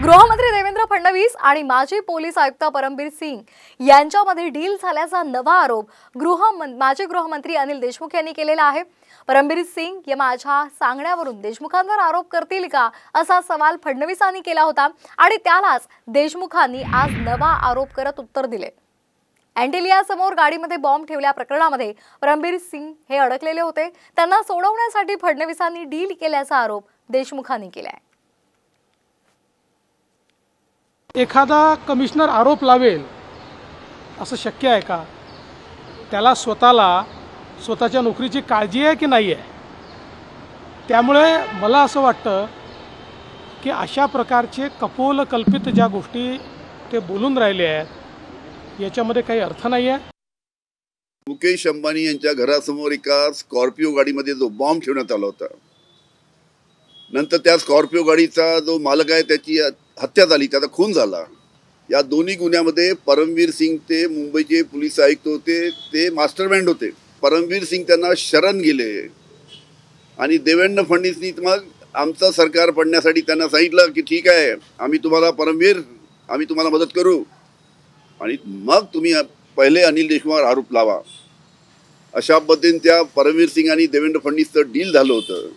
गृहमंत्री देवेंद्र फडणवीस आणि माजी पोलीस आयुक्त परमबीर सिंग यांच्यामध्ये डील झाल्याचा नवा आरोप माजी गृहमंत्री अनिल देशमुख यांनी केलेला आहे। परमबीर सिंग या माझ्या सांगण्यावरून देशमुखांवर आरोप करतील का असा सवाल फडणवीसांनी केला होता आणि त्यालाच देशमुखांनी आज नवा आरोप करत उत्तर दिले। अँटिलिया समोर गाडीमध्ये बॉम्ब ठेवल्या प्रकरणामध्ये परमबीर सिंग हे अडकलेले होते। त्यांना सोडवण्यासाठी फडणवीसांनी डील केल्याचा आरोप देशमुखांनी केला आहे। एखादा कमिशनर आरोप लावेल असं शक्य आहे का? त्याला स्वतःच्या नोकरीची काळजी आहे की नाही आहे? त्यामुळे मला असं वाटतं की अशा प्रकारचे कपोलकल्पित ज्या गोष्टी ते बोलून राहिले आहेत याच्यामध्ये काही अर्थ नाही आहे। मुकेश अंबानी यांच्या घरासमोर एका स्कॉर्पिओ गाडीमध्ये जो बॉम्ब ठेवण्यात आला होता, नंतर त्या स्कॉर्पिओ गाडीचा जो मालक आहे त्याची हत्या झाली, त्याचा खून झाला। या दोन्ही गुन्ह्यामध्ये परमबीर सिंग ते मुंबईचे पोलीस आयुक्त होते, ते मास्टरमाइंड होते। परमबीर सिंग त्यांना शरण गेले आणि देवेंद्र फडणवीसनी मग आमचं सरकार पडण्यासाठी त्यांना सांगितलं की ठीक आहे, आम्ही तुम्हाला मदत करू आणि मग तुम्ही पहिले अनिल देशमुखांवर आरोप लावा। अशा पद्धतीने त्या परमबीर सिंग आणि देवेंद्र फडणवीसचं डील झालं होतं।